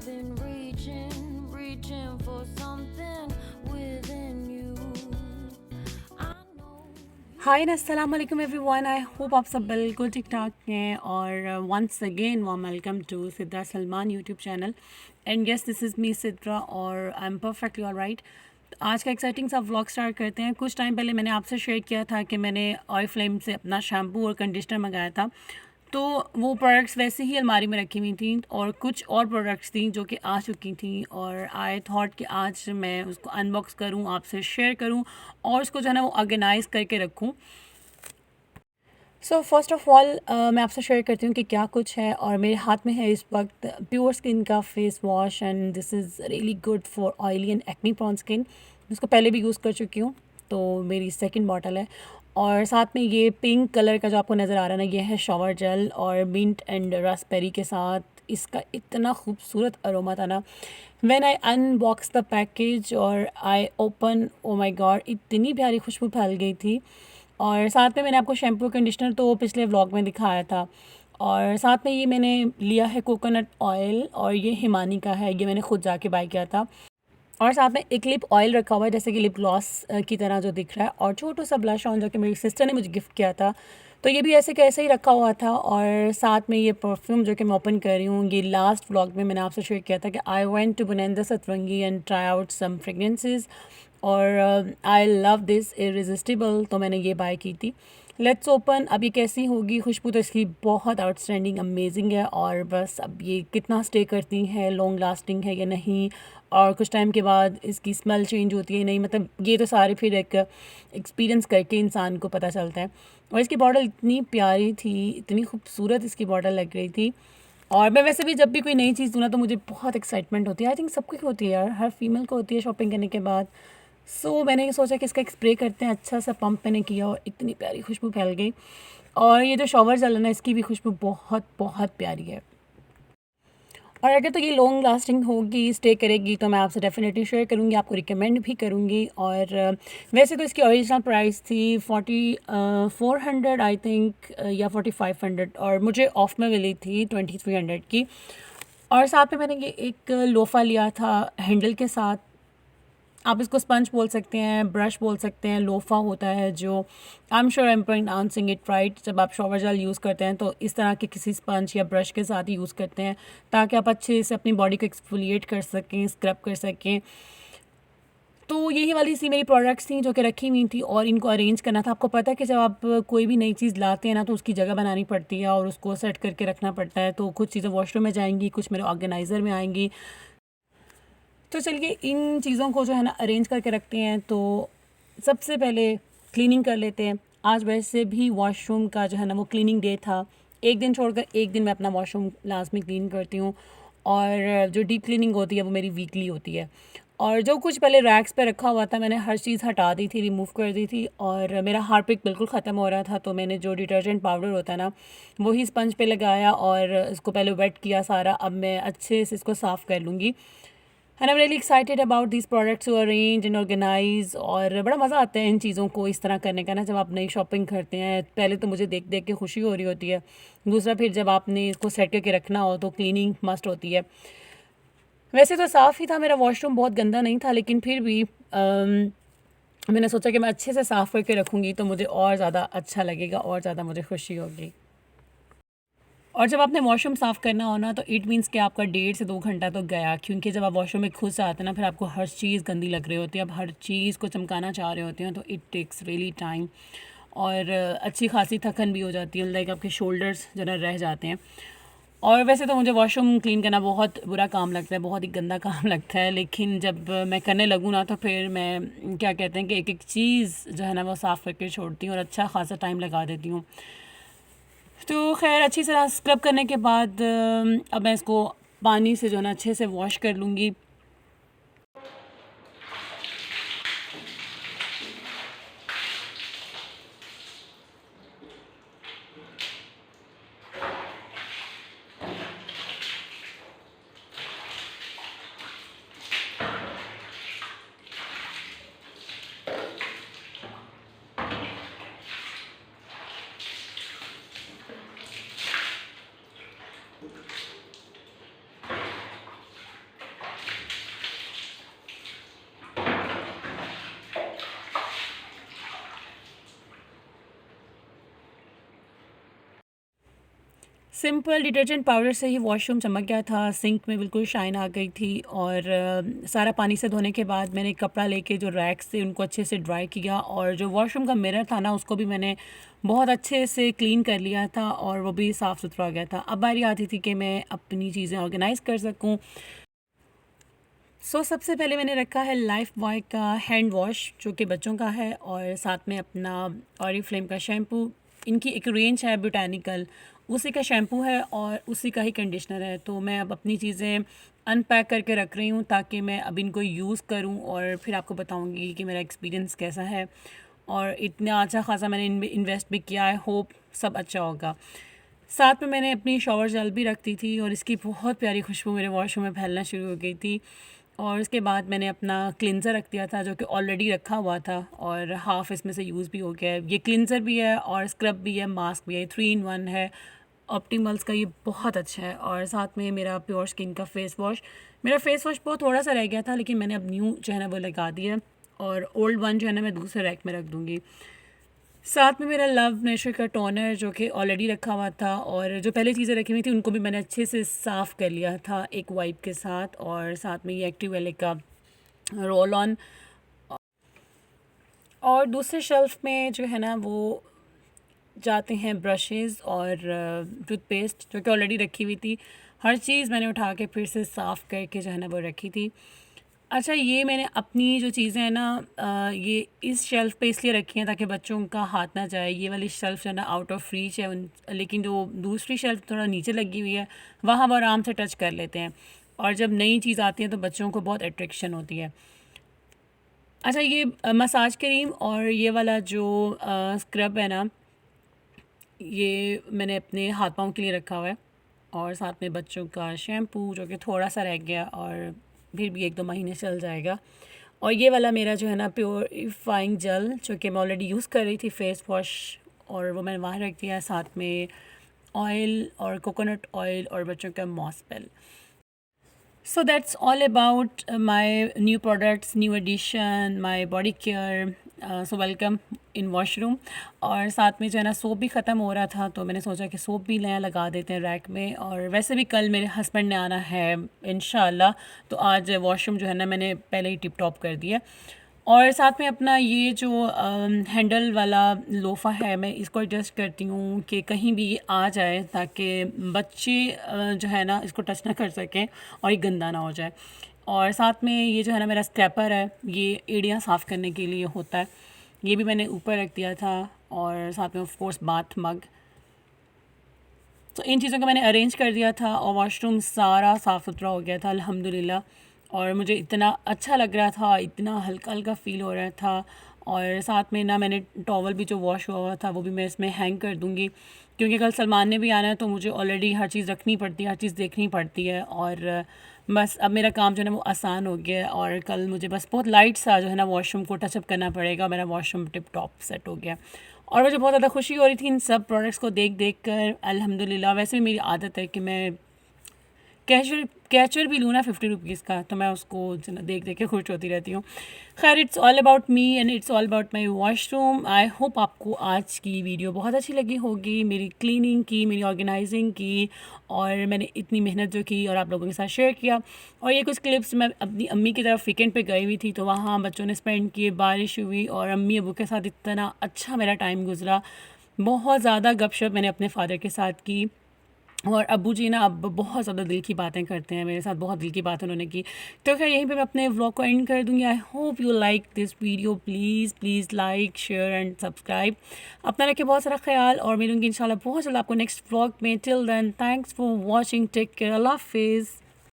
been reaching for something within you. I know. हाय अस्सलाम वालेकुम everyone. I hope आप सब बिल्कुल ठीक ठाक हैं और once again warm welcome to Sidra Salman YouTube channel. And yes, this is me Sidra और आई एम परफेक्टली ऑलराइट। आज का एक्साइटिंग सा व्लॉग स्टार्ट करते हैं। कुछ टाइम पहले मैंने आपसे शेयर किया था कि मैंने ऑरिफ्लेम से अपना शैम्पू और कंडीशनर मंगाया था, तो वो प्रोडक्ट्स वैसे ही अलमारी में रखी हुई थी और कुछ और प्रोडक्ट्स थी जो कि आ चुकी थी और आई थॉट कि आज मैं उसको अनबॉक्स करूं, आपसे शेयर करूं और उसको जो है ना वो ऑर्गेनाइज़ करके रखूं। सो फर्स्ट ऑफ़ ऑल मैं आपसे शेयर करती हूँ कि क्या कुछ है। और मेरे हाथ में है इस वक्त प्योर स्किन का face wash and this is really good for oily and acne prawn skin. इसको पहले भी यूज़ कर चुकी हूँ, तो मेरी सेकंड बॉटल है। और साथ में ये पिंक कलर का जो आपको नज़र आ रहा है ना, ये है शॉवर जेल और मिंट एंड रास्पबेरी के साथ। इसका इतना खूबसूरत अरोमा था ना, when I unbox the package और I open, oh my god, इतनी प्यारी खुशबू फैल गई थी। और साथ में मैंने आपको शैम्पू कंडीशनर तो पिछले व्लॉग में दिखाया था, और साथ में ये मैंने लिया है कोकोनट ऑयल और ये हिमानी का है, ये मैंने खुद जाके बाय किया था। और साथ में एक लिप ऑयल रखा हुआ है जैसे कि लिप ग्लॉस की तरह जो दिख रहा है, और छोटू सा ब्लश ऑन जो कि मेरी सिस्टर ने मुझे गिफ्ट किया था, तो ये भी ऐसे कैसे ही रखा हुआ था। और साथ में ये परफ्यूम जो कि मैं ओपन कर रही हूँ, ये लास्ट व्लॉग में मैंने आपसे शेयर किया था कि आई वेंट टू बुनेंदा Satrangi and try out some fragrances और आई लव दिस इररेसिस्टिबल, तो मैंने ये बाय की थी। Let's open. अब ये कैसी होगी, खुशबू तो इसकी बहुत आउटस्टैंडिंग अमेजिंग है, और बस अब ये कितना स्टे करती है, लॉन्ग लास्टिंग है या नहीं, और कुछ टाइम के बाद इसकी स्मेल चेंज होती है नहीं, मतलब ये तो सारे फिर एक एक्सपीरियंस करके इंसान को पता चलता है। और इसकी बॉटल इतनी प्यारी थी, इतनी खूबसूरत इसकी बॉटल लग रही थी। और मैं वैसे भी जब भी कोई नई चीज़ दूँ ना तो मुझे बहुत एक्साइटमेंट होती है। आई थिंक सबको ही होती है यार, हर फीमेल को होती है शॉपिंग करने के बाद। सो मैंने ये सोचा कि इसका एक स्प्रे करते हैं। अच्छा सा पंप मैंने किया और इतनी प्यारी खुशबू फैल गई। और ये जो शॉवर जेल है ना, इसकी भी खुशबू बहुत बहुत प्यारी है। और अगर तो ये लॉन्ग लास्टिंग होगी, स्टे करेगी, तो मैं आपसे डेफिनेटली शेयर करूँगी, आपको रिकमेंड भी करूँगी। और वैसे तो इसकी ओरिजिनल प्राइस थी 400 आई थिंक या 4500, और मुझे ऑफ में मिली थी 2300 की। और साथ में मैंने ये एक लोफ़ा लिया था हैंडल के साथ। आप इसको स्पंज बोल सकते हैं, ब्रश बोल सकते हैं। लोफ़ा होता है जो, I am sure I am pronouncing it right, जब आप शॉवर जेल यूज़ करते हैं तो इस तरह के किसी स्पंज या ब्रश के साथ ही यूज़ करते हैं, ताकि आप अच्छे से अपनी बॉडी को एक्सफोलिएट कर सकें, स्क्रब कर सकें। तो यही वाली सी मेरी प्रोडक्ट्स थी जो कि रखी हुई थी, और इनको अरेंज करना था। आपको पता है कि जब आप कोई भी नई चीज़ लाते हैं ना, तो उसकी जगह बनानी पड़ती है और उसको सेट करके रखना पड़ता है। तो कुछ चीज़ें वॉशरूम में जाएंगी, कुछ मेरे ऑर्गेनाइज़र में आएंगी। तो चलिए इन चीज़ों को जो है ना अरेंज करके रखते हैं। तो सबसे पहले क्लीनिंग कर लेते हैं। आज वैसे भी वॉशरूम का जो है ना वो क्लीनिंग डे था। एक दिन छोड़कर एक दिन मैं अपना वॉशरूम लास्ट में क्लीन करती हूँ, और जो डीप क्लीनिंग होती है वो मेरी वीकली होती है। और जो कुछ पहले रैक्स पे रखा हुआ था मैंने हर चीज़ हटा दी थी, रिमूव कर दी थी। और मेरा हार्पिक बिल्कुल ख़त्म हो रहा था, तो मैंने जो डिटर्जेंट पाउडर होता है ना, वही स्पंज पे लगाया और इसको पहले वेट किया सारा। अब मैं अच्छे से इसको साफ़ कर लूँगी। And I am really excited about this products to arrange and organise. और बड़ा मज़ा आता है इन चीज़ों को इस तरह करने का ना, जब आप नई शॉपिंग करते हैं। पहले तो मुझे देख देख के खुशी हो रही होती है, दूसरा फिर जब आपने इसको सेट करके रखना हो तो क्लीनिंग मस्ट होती है। वैसे तो साफ़ ही था मेरा वॉशरूम, बहुत गंदा नहीं था, लेकिन फिर भी मैंने सोचा कि मैं अच्छे से साफ़ करके रखूँगी तो मुझे और ज़्यादा अच्छा लगेगा और ज़्यादा मुझे खुशी होगी। और जब आपने वॉशरूम साफ़ करना हो ना, तो इट मीन्स कि आपका 1.5 से 2 घंटा तो गया, क्योंकि जब आप वॉशरूम में खुद से आते हैं ना, फिर आपको हर चीज़ गंदी लग रही होती है, आप हर चीज़ को चमकाना चाह रहे होते हैं, तो इट टेक्स रियली टाइम। और अच्छी खासी थकन भी हो जाती है, लाइक आपके शोल्डर्स जो ना रह जाते हैं। और वैसे तो मुझे वॉशरूम क्लीन करना बहुत बुरा काम लगता है, बहुत ही गंदा काम लगता है, लेकिन जब मैं करने लगूँ ना, तो फिर मैं क्या कहते हैं कि एक एक चीज़ जो है ना वो साफ़ करके छोड़ती हूँ और अच्छा खासा टाइम लगा देती हूँ। तो खैर अच्छी तरह स्क्रब करने के बाद अब मैं इसको पानी से जो है ना अच्छे से वॉश कर लूँगी। सिंपल डिटर्जेंट पाउडर से ही वॉशरूम चमक गया था, सिंक में बिल्कुल शाइन आ गई थी। और सारा पानी से धोने के बाद मैंने कपड़ा लेके जो रैक्स थे उनको अच्छे से ड्राई किया, और जो वॉशरूम का मिरर था ना उसको भी मैंने बहुत अच्छे से क्लीन कर लिया था, और वो भी साफ़ सुथरा हो गया था। अब बारी आती थी कि मैं अपनी चीज़ें ऑर्गेनाइज़ कर सकूँ। सबसे पहले मैंने रखा है लाइफ बॉय का हैंड वॉश जो कि बच्चों का है, और साथ में अपना ऑरिफ्लेम का शैम्पू। इनकी एक रेंज है बोटानिकल, उसी का शैम्पू है और उसी का ही कंडीशनर है। तो मैं अब अपनी चीज़ें अनपैक करके रख रही हूँ ताकि मैं अब इनको यूज़ करूँ और फिर आपको बताऊँगी कि मेरा एक्सपीरियंस कैसा है। और इतना अच्छा खासा मैंने इनमें इन्वेस्ट भी किया है, होप सब अच्छा होगा। साथ में मैंने अपनी शॉवर जेल भी रखती थी और इसकी बहुत प्यारी खुशबू मेरे वॉशरूम में फैलना शुरू हो गई थी। और उसके बाद मैंने अपना क्लिनज़र रख दिया था जो कि ऑलरेडी रखा हुआ था, और हाफ़ इसमें से यूज़ भी हो गया है। ये क्लिनज़र भी है और स्क्रब भी है, मास्क भी है, 3 इन 1 है। ऑप्टिमल्स का ये बहुत अच्छा है। और साथ में मेरा प्योर स्किन का फ़ेस वॉश, मेरा फ़ेस वॉश बहुत थोड़ा सा रह गया था लेकिन मैंने अब न्यू जो है ना वो लगा दिया, और ओल्ड वन जो है ना मैं दूसरे रैक में रख दूँगी। साथ में मेरा लव नेचर का टोनर जो कि ऑलरेडी रखा हुआ था, और जो पहले चीज़ें रखी हुई थी उनको भी मैंने अच्छे से साफ़ कर लिया था एक वाइप के साथ। और साथ में ये एक्टिव वैले का रोल ऑन। और दूसरे शेल्फ़ में जो है ना वो जाते हैं ब्रशेज़ और टूथपेस्ट जो कि ऑलरेडी रखी हुई थी। हर चीज़ मैंने उठा के फिर से साफ़ करके जो है ना वो रखी थी। अच्छा, ये मैंने अपनी जो चीज़ें हैं ना ये इस शेल्फ़ पे इसलिए रखी हैं ताकि बच्चों का हाथ ना जाए। ये वाली शेल्फ़ जो है ना आउट ऑफ रीच है लेकिन जो दूसरी शेल्फ़ थोड़ा नीचे लगी हुई है वहाँ वो आराम से टच कर लेते हैं, और जब नई चीज़ आती है तो बच्चों को बहुत अट्रैक्शन होती है। अच्छा, ये मसाज क्रीम और ये वाला जो स्क्रब है ना ये मैंने अपने हाथ पाँव के लिए रखा हुआ है, और साथ में बच्चों का शैम्पू जो कि थोड़ा सा रह गया और फिर भी 1-2 महीने चल जाएगा। और ये वाला मेरा जो है ना प्योरीफाइंग जेल जो कि मैं ऑलरेडी यूज़ कर रही थी फेस वॉश, और वो मैंने वहाँ रख दिया। साथ में ऑयल और कोकोनट ऑयल और बच्चों का मॉसपेल। So that's all about my new products, new addition, my body care. So welcome in washroom। और साथ में जो है ना सोप भी ख़त्म हो रहा था तो मैंने सोचा कि सोप भी नया लगा देते हैं रैक में। और वैसे भी कल मेरे हस्बैंड ने आना है इंशाल्लाह, तो आज वॉशरूम जो है ना मैंने पहले ही टिप टॉप कर दिया। और साथ में अपना ये जो हैंडल वाला लोफ़ा है मैं इसको एडजस्ट करती हूँ कि कहीं भी ये आ जाए ताकि बच्चे जो है ना इसको टच ना कर सकें और ये गंदा ना हो जाए। और साथ में ये जो है ना मेरा स्क्रैपर है, ये एड़ियाँ साफ़ करने के लिए होता है, ये भी मैंने ऊपर रख दिया था। और साथ में ऑफ कोर्स बाथ मग। तो इन चीज़ों को मैंने अरेंज कर दिया था और वॉशरूम सारा साफ़ सुथरा हो गया था अल्हम्दुलिल्लाह। और मुझे इतना अच्छा लग रहा था, इतना हल्का हल्का फ़ील हो रहा था। और साथ में ना मैंने टॉवल भी जो वॉश हुआ हुआ था वो भी मैं इसमें हैंग कर दूँगी, क्योंकि कल सलमान ने भी आना है तो मुझे ऑलरेडी हर चीज़ रखनी पड़ती है, हर चीज़ देखनी पड़ती है। और बस अब मेरा काम जो है ना वो आसान हो गया है, और कल मुझे बस बहुत लाइट सा जो है ना वॉशरूम को टचअप करना पड़ेगा। मेरा वॉशरूम टिप टॉप सेट हो गया, और मुझे बहुत ज़्यादा खुशी हो रही थी इन सब प्रोडक्ट्स को देख देख कर अल्हम्दुलिल्लाह। वैसे भी मेरी आदत है कि मैं कैचुअल भी लूँ ना 50 रुपीज़ का, तो मैं उसको जो ना देख देख के खुश होती रहती हूँ। खैर, it's all about me and it's all about my washroom. I hope आपको आज की वीडियो बहुत अच्छी लगी होगी, मेरी क्लीनिंग की, मेरी ऑर्गेनाइजिंग की, और मैंने इतनी मेहनत जो की और आप लोगों के साथ शेयर किया। और ये कुछ क्लिप्स मैं अपनी अम्मी की तरफ वीकेंड पे गई हुई थी तो वहाँ बच्चों ने स्पेंड किए, बारिश हुई और अम्मी अबू के साथ इतना अच्छा मेरा टाइम गुजरा। बहुत ज़्यादा गपशप मैंने अपने फ़ादर के साथ की, और अब्बू जी ना अब बहुत ज़्यादा दिल की बातें करते हैं मेरे साथ, बहुत दिल की बात उन्होंने की। तो खैर यहीं पे मैं अपने व्लॉग को एंड कर दूँगी। I hope you like this video. Please please like, share and subscribe. अपना रखिए बहुत सारा ख्याल, और मिलूँगी इंशाल्लाह बहुत जल्द आपको नेक्स्ट व्लॉग में। Till then, thanks for watching, take care, अल्लाह हाफिज़।